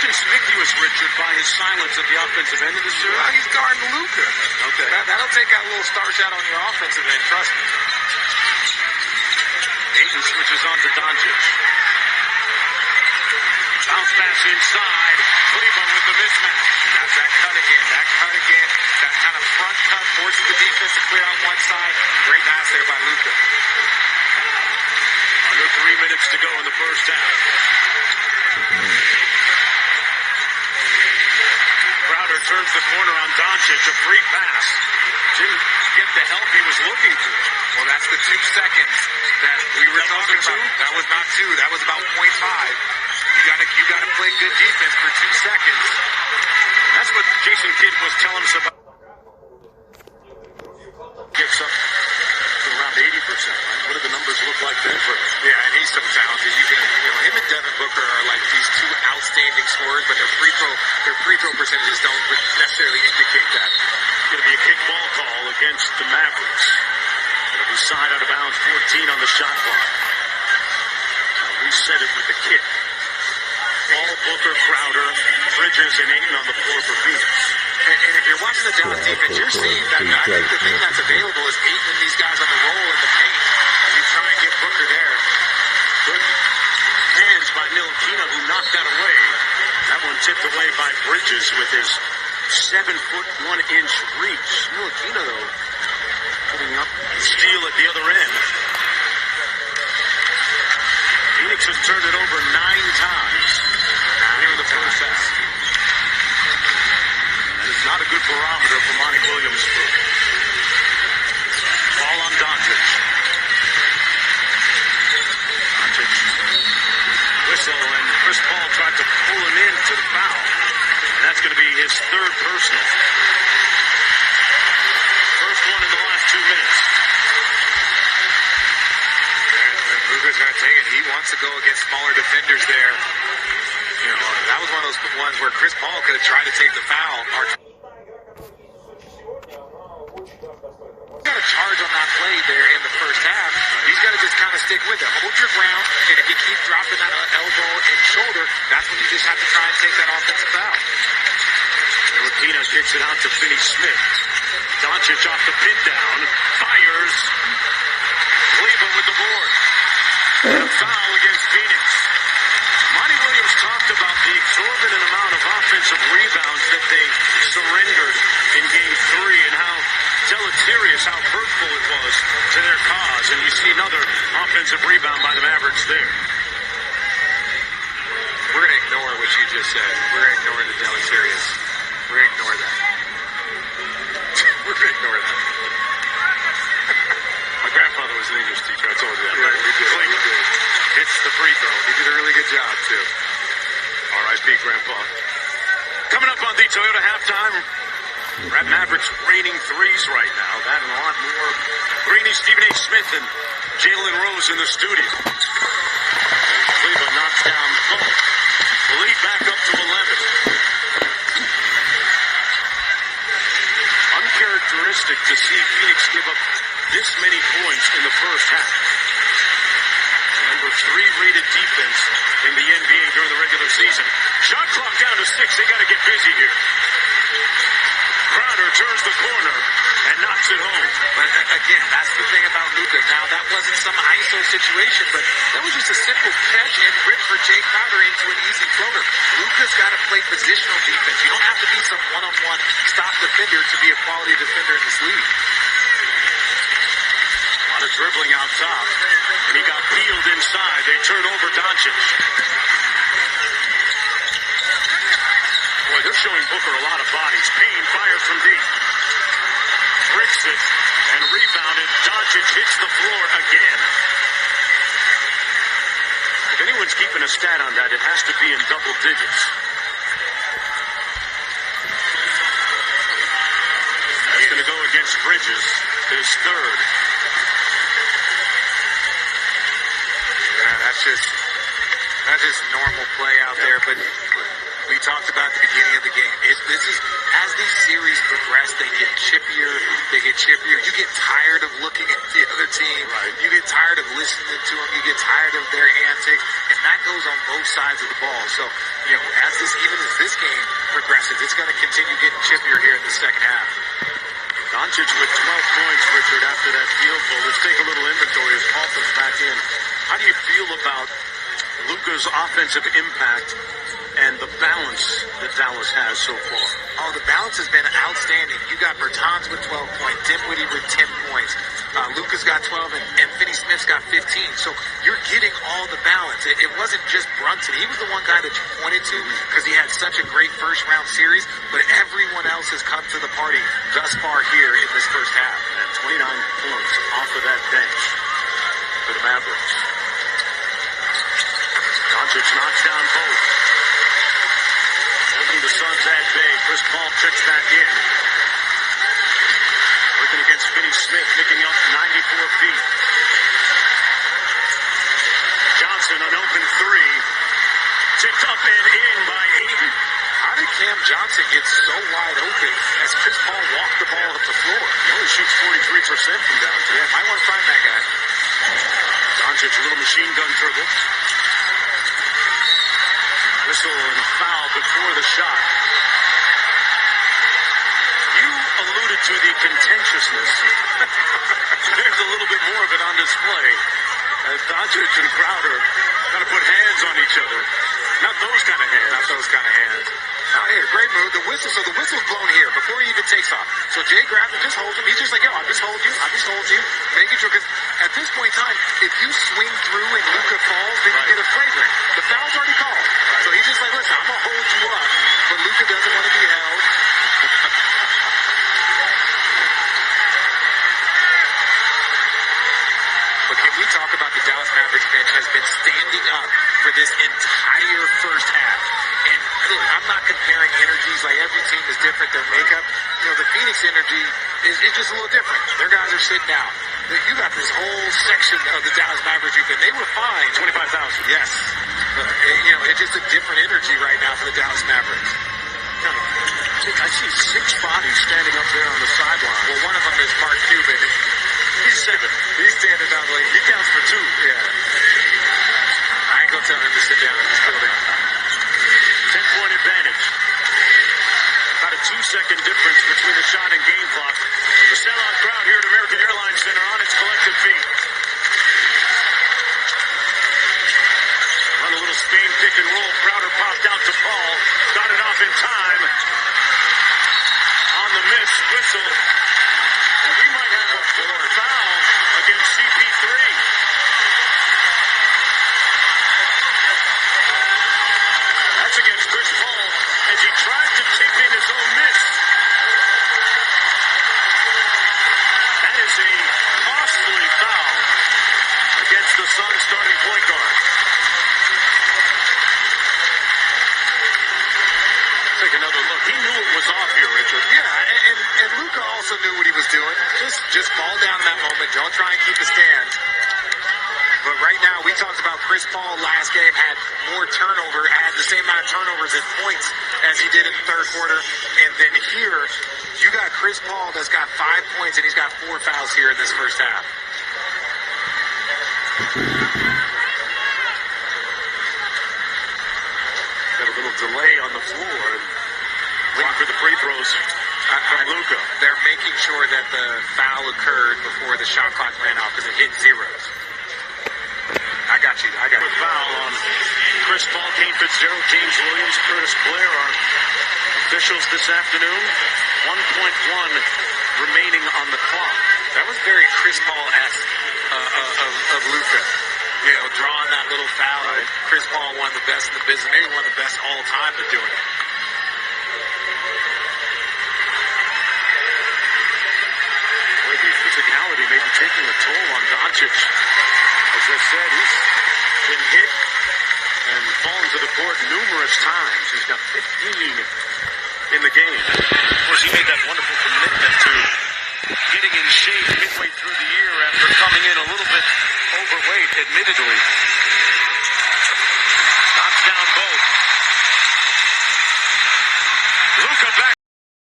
conspicuous, Richard, by his silence at the offensive end of the series? Well, he's guarding Luka. Okay. That'll take that little star shot on your offensive end, trust me. Ayton switches on to Doncic. Bounce pass inside. Cleveland with the mismatch. That's that cut again. That kind of front cut forces the defense to clear on one side. Great pass there by Luka. Under 3 minutes to go in the first half. Crowder turns the corner on Doncic. A free pass. Didn't get the help he was looking for. Well, that's the 2 seconds that we were talking about. That was not 2. That was about 0.5. You gotta play good defense for 2 seconds. That's what Jason Kidd was telling us about. Gets up to around 80%, right? What do the numbers look like then for him? Yeah, and he's so talented. Him and Devin Booker are like these two outstanding scorers, but their free throw percentages don't necessarily indicate that. It's going to be a kick ball call against the Mavericks. It'll be side out of bounds, 14 on the shot clock. We set it with the kick. Ball, Booker, Crowder, Bridges, and Ayton on the floor for Phoenix. And if you're watching the Dallas defense, you're seeing that. I think the thing that's available is Ayton and these guys on the roll in the paint. You try and get Booker there. Good hands by Ntilikina, who knocked that away. That one tipped away by Bridges with his 7'1" reach. Ntilikina, though, putting up steal at the other end. Phoenix has turned it over 9 times here in the first half. That is not a good barometer for Monty Williams. Ball on Doncic. Doncic whistle, and Chris Paul tried to pull him into the foul. And that's going to be his 3rd personal. First one in the last 2 minutes. Luka's going to take it. He wants to go against smaller defenders there. That was one of those ones where Chris Paul could have tried to take the foul. Got a charge on that play there in the first half. He's got to just kind of stick with it. Hold your ground, and if you keep dropping that elbow and shoulder, that's when you just have to try and take that offensive foul. Ntilikina kicks it out to Finney-Smith. Doncic off the pin down. Fires. Cleveland with the board. And a foul against Phoenix. Monty Williams talked about the exorbitant amount of offensive rebounds that they surrendered in Game 3 and how deleterious, how hurtful it was to their cause. And you see another offensive rebound by the Mavericks there. We're going to ignore what you just said. We're going to ignore the deleterious. We're going to ignore that. We're going to ignore that. My grandfather was an English teacher. I told you that, right? We did. Hits the free throw. He did a really good job, too. R.I.P. Grandpa. Coming up on the Toyota halftime, Red Mavericks raining threes right now. That and a lot more. Greeny, Stephen A. Smith, and Jalen Rose in the studio. Cleveland knocks down both. The lead back up to 11. Uncharacteristic to see Phoenix give up this many points in the first half. Number 3 rated defense in the NBA during the regular season. Shot clock down to 6. They got to get busy here. Crowder turns the corner and knocks it home. But again, that's the thing about Luka. Now, that wasn't some ISO situation, but that was just a simple catch and rip for Jay Crowder into an easy floater. Luka's got to play positional defense. You don't have to be some one-on-one stop defender to be a quality defender in this league. A lot of dribbling out top, and he got peeled inside. They turn over Doncic. Boy, they're showing Booker a lot of bodies. Payne fires from deep. Bricks it and rebounded. Doncic hits the floor again. If anyone's keeping a stat on that, it has to be in double digits. That's going to go against Bridges, his 3rd. Yeah, that's just normal play out there, but we talked about at the beginning of the game. As these series progress, they get chippier. You get tired of looking at the other team. Right. You get tired of listening to them. You get tired of their antics. And that goes on both sides of the ball. So, you know, even as this game progresses, it's going to continue getting chippier here in the second half. Doncic with 12 points, Richard, after that field goal. Let's take a little inventory as Paul comes back in. How do you feel about Luka's offensive impact and the balance that Dallas has so far? Oh, the balance has been outstanding. You got Bertans with 12 points, Dinwiddie with 10 points. Luka's got 12, and Finney-Smith's got 15. So you're getting all the balance. It wasn't just Brunson. He was the one guy that you pointed to because he had such a great first-round series, but everyone else has come to the party thus far here in this first half. And 29 points off of that bench for the Mavericks. Doncic knocks down both. Holding the Suns at bay. Chris Paul checks back in. Working against Finney-Smith, picking up 94 feet. Johnson, an open three. Tipped up and in by Ayton. How did Cam Johnson get so wide open as Chris Paul walked the ball up the floor? He only shoots 43% from downtown. Yeah, might want to find that guy. Doncic, a little machine gun dribble. Whistle and a foul before the shot. You alluded to the contentiousness. There's a little bit more of it on display as Doncic and Crowder kind of put hands on each other. Not those kind of hands. Not those kind of hands. Oh, hey, great move. The whistle, so the whistle's blown here before he even takes off. So Jay grabs him, just holds him. He's just like, yo, I'll just hold you. I'll just hold you. Making sure, because at this point in time, if you swing through and Luka falls, then you get a flagrant. The foul's already called. So he's just like, listen, I'm going to hold you up, but Luka doesn't want to be held. But can we talk about the Dallas Mavericks bench has been standing up for this entire first half? And look, I'm not comparing energies, like every team is different, their makeup. You know, the Phoenix energy is just a little different. Their guys are sitting out. You got this whole section of the Dallas Mavericks youth, and they were fine. 25,000. Yes. You know, it's just a different energy right now for the Dallas Mavericks. I see 6 bodies standing up there on the sideline. Well, one of them is Mark Cuban. He's 7. He's standing up like he counts for 2. Yeah. I ain't gonna tell him to sit down in this building. 10-point advantage. About a 2-second difference between the shot and game clock. The sellout crowd here at American Airlines Center on its collective feet. Run a little Spain pick and roll. Crowder popped out to Paul. Got it off in time. On the miss, whistle. And we might have a foul against CP3. That's against Chris Paul as he tried to tip in his own miss. That is a costly foul against the Suns starting point guard. Take another look. He knew it was off here, Richard. Yeah, and Luka also knew what he was doing. Just fall down in that moment. Don't try and keep a stand. But right now, we talked about Chris Paul last game had more turnover, had the same amount of turnovers and points as he did in the third quarter. And then here, you got Chris Paul that's got 5 points, and he's got 4 fouls here in this first half. Got a little delay on the floor. Waiting for the free throws from Luka. They're making sure that the foul occurred before the shot clock ran out because it hit zeros. I got you. A foul on Chris Paul, Kane Fitzgerald, James Williams, Curtis Blair are officials this afternoon. 1.1 remaining on the clock. That was very Chris Paul-esque of Luka. You know, drawing that little foul. Right. Chris Paul, one of the best in the business, maybe one of the best all time at doing it. Boy, the physicality may be taking a toll on Doncic. As I said, he's been hit and fallen to the court numerous times. He's got 15 in the game. Of course, he made that wonderful commitment to getting in shape midway through the year after coming in a little bit overweight, admittedly.